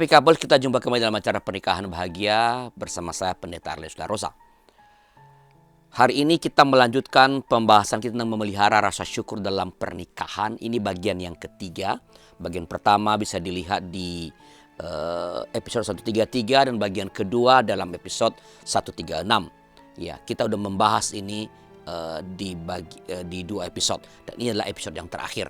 Happy Couples, kita jumpa kembali dalam acara Pernikahan Bahagia bersama saya Pendeta Arles Darosa. Hari ini kita melanjutkan pembahasan kita tentang memelihara rasa syukur dalam pernikahan. Ini bagian yang ketiga. Bagian pertama bisa dilihat di episode 133 dan bagian kedua dalam episode 136. Ya, kita udah membahas ini di dua episode dan ini adalah episode yang terakhir.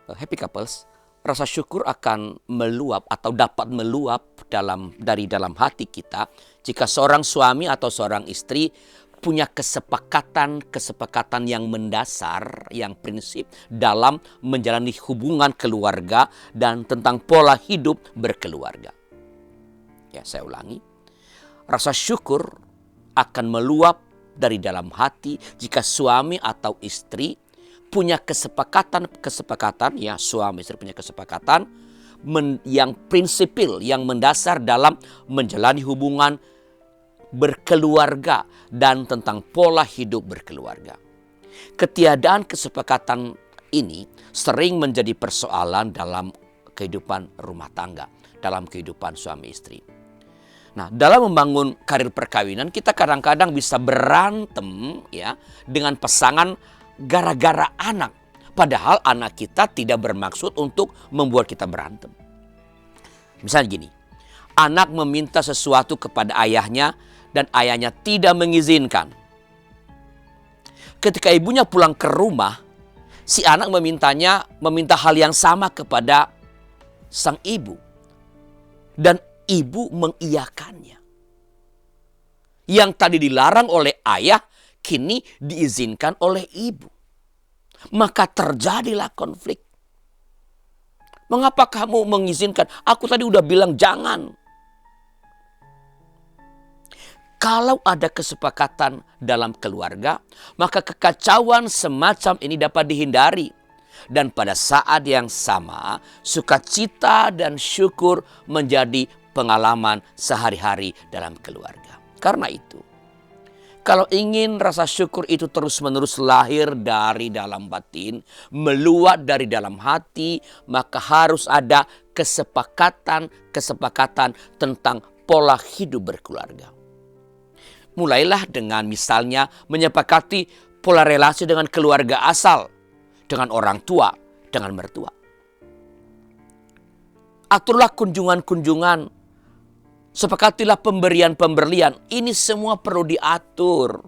Happy Couples, rasa syukur akan meluap atau dapat meluap dari dalam hati kita jika seorang suami atau seorang istri punya kesepakatan yang mendasar, yang prinsip dalam menjalani hubungan keluarga dan tentang pola hidup berkeluarga. Ya, saya ulangi. Rasa syukur akan meluap dari dalam hati jika suami atau istri punya kesepakatan, ya, suami istri punya kesepakatan yang prinsipil, yang mendasar dalam menjalani hubungan berkeluarga dan tentang pola hidup berkeluarga. Ketiadaan kesepakatan ini sering menjadi persoalan dalam kehidupan rumah tangga, dalam kehidupan suami istri. Nah, dalam membangun karir perkawinan kita kadang-kadang bisa berantem ya dengan pasangan gara-gara anak. Padahal anak kita tidak bermaksud untuk membuat kita berantem. Misalnya gini, anak meminta sesuatu kepada ayahnya dan ayahnya tidak mengizinkan. Ketika ibunya pulang ke rumah, si anak meminta hal yang sama kepada sang ibu. Dan ibu mengiyakannya. Yang tadi dilarang oleh ayah, kini diizinkan oleh ibu. Maka terjadilah konflik. Mengapa kamu mengizinkan? Aku tadi udah bilang jangan. Kalau ada kesepakatan dalam keluarga, maka kekacauan semacam ini dapat dihindari. Dan pada saat yang sama, sukacita dan syukur menjadi pengalaman sehari-hari dalam keluarga. Karena itu, kalau ingin rasa syukur itu terus-menerus lahir dari dalam batin, meluap dari dalam hati, maka harus ada kesepakatan tentang pola hidup berkeluarga. Mulailah dengan misalnya menyepakati pola relasi dengan keluarga asal, dengan orang tua, dengan mertua. Aturlah kunjungan-kunjungan. Sepakatilah pemberian-pemberian. Ini semua perlu diatur.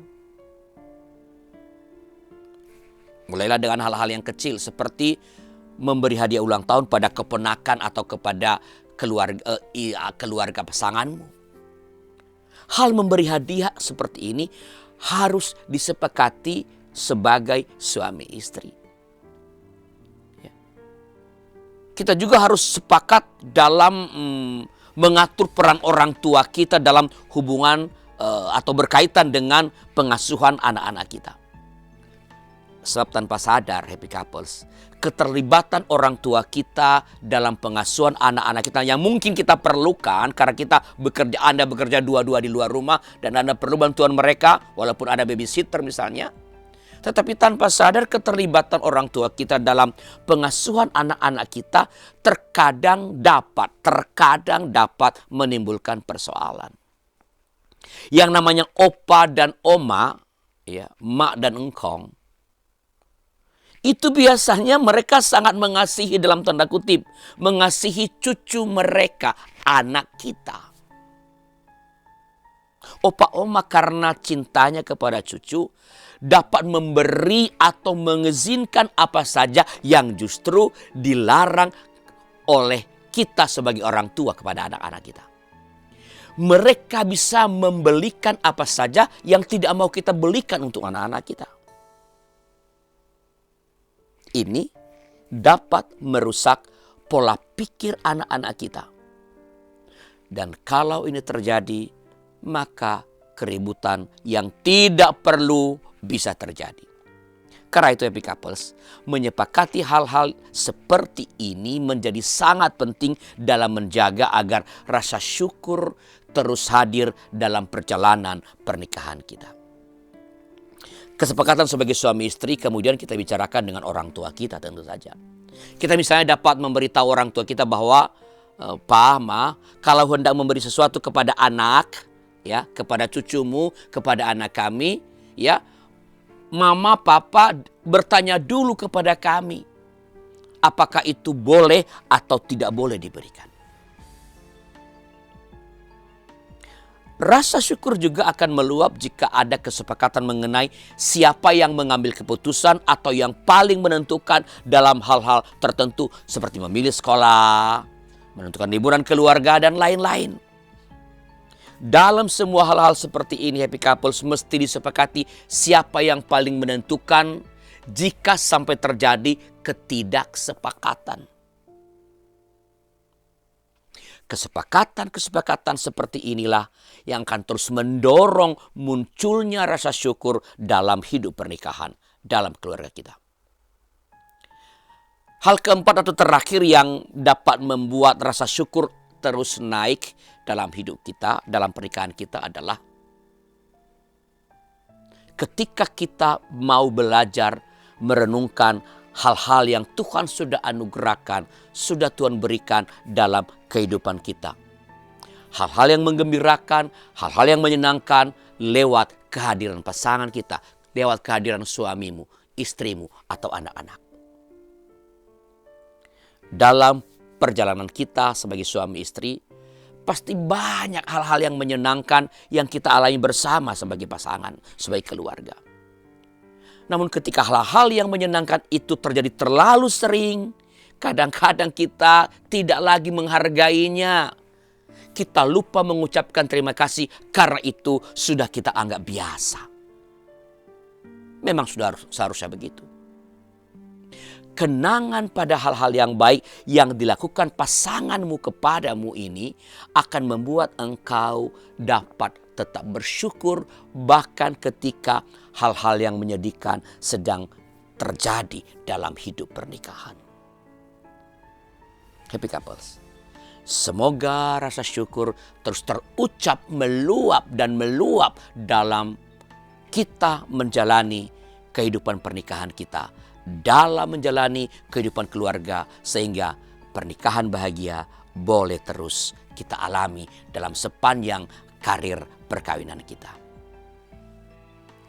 Mulailah dengan hal-hal yang kecil seperti memberi hadiah ulang tahun pada keponakan atau kepada keluarga pasanganmu. Hal memberi hadiah seperti ini harus disepakati sebagai suami istri. Kita juga harus sepakat dalam mengatur peran orang tua kita dalam hubungan atau berkaitan dengan pengasuhan anak-anak kita. Sebab tanpa sadar, Happy Couples, keterlibatan orang tua kita dalam pengasuhan anak-anak kita yang mungkin kita perlukan karena Anda bekerja dua-dua di luar rumah dan Anda perlu bantuan mereka walaupun ada babysitter misalnya. Tetapi tanpa sadar keterlibatan orang tua kita dalam pengasuhan anak-anak kita terkadang dapat menimbulkan persoalan. Yang namanya opa dan oma, ya, mak dan engkong, itu biasanya mereka sangat mengasihi dalam tanda kutip, mengasihi cucu mereka, anak kita. Opa oma karena cintanya kepada cucu dapat memberi atau mengizinkan apa saja yang justru dilarang oleh kita sebagai orang tua kepada anak-anak kita. Mereka bisa membelikan apa saja yang tidak mau kita belikan untuk anak-anak kita. Ini dapat merusak pola pikir anak-anak kita. Dan kalau ini terjadi, maka keributan yang tidak perlu bisa terjadi. Karena itu Happy Couples, menyepakati hal-hal seperti ini menjadi sangat penting dalam menjaga agar rasa syukur terus hadir dalam perjalanan pernikahan kita. Kesepakatan sebagai suami istri kemudian kita bicarakan dengan orang tua kita tentu saja. Kita misalnya dapat memberitahu orang tua kita bahwa Pa, Ma, kalau hendak memberi sesuatu kepada anak, ya, kepada cucumu, kepada anak kami, ya, Mama, Papa bertanya dulu kepada kami, apakah itu boleh atau tidak boleh diberikan. Rasa syukur juga akan meluap jika ada kesepakatan mengenai siapa yang mengambil keputusan atau yang paling menentukan dalam hal-hal tertentu seperti memilih sekolah, menentukan liburan keluarga, dan lain-lain. Dalam semua hal-hal seperti ini, happy couples mesti disepakati siapa yang paling menentukan jika sampai terjadi ketidaksepakatan. Kesepakatan-kesepakatan seperti inilah yang akan terus mendorong munculnya rasa syukur dalam hidup pernikahan, dalam keluarga kita. Hal keempat atau terakhir yang dapat membuat rasa syukur terus naik dalam hidup kita, dalam pernikahan kita adalah ketika kita mau belajar merenungkan hal-hal yang Tuhan sudah anugerahkan, sudah Tuhan berikan dalam kehidupan kita. Hal-hal yang menggembirakan, hal-hal yang menyenangkan lewat kehadiran pasangan kita, lewat kehadiran suamimu, istrimu, atau anak-anak. Dalam perjalanan kita sebagai suami istri, pasti banyak hal-hal yang menyenangkan yang kita alami bersama sebagai pasangan, sebagai keluarga. Namun ketika hal-hal yang menyenangkan itu terjadi terlalu sering, kadang-kadang kita tidak lagi menghargainya. Kita lupa mengucapkan terima kasih karena itu sudah kita anggap biasa. Memang sudah seharusnya begitu. Kenangan pada hal-hal yang baik yang dilakukan pasanganmu kepadamu ini akan membuat engkau dapat tetap bersyukur bahkan ketika hal-hal yang menyedihkan sedang terjadi dalam hidup pernikahan. Happy couples, semoga rasa syukur terus terucap, meluap dan meluap dalam kita menjalani kehidupan pernikahan kita, dalam menjalani kehidupan keluarga, sehingga pernikahan bahagia boleh terus kita alami dalam sepanjang karir perkawinan kita.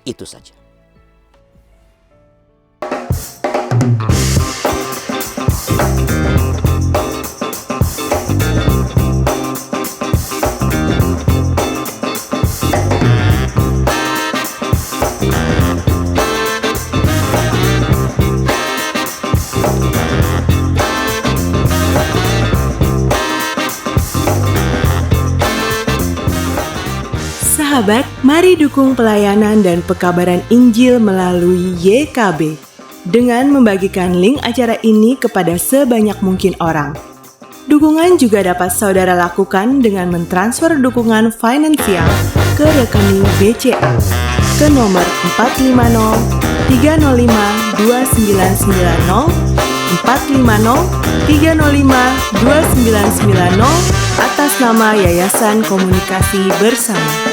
Itu saja. Sahabat, mari dukung pelayanan dan pekabaran Injil melalui YKB dengan membagikan link acara ini kepada sebanyak mungkin orang. Dukungan juga dapat saudara lakukan dengan mentransfer dukungan finansial ke rekening BCA ke nomor 450 305 2990 450 305 2990 atas nama Yayasan Komunikasi Bersama.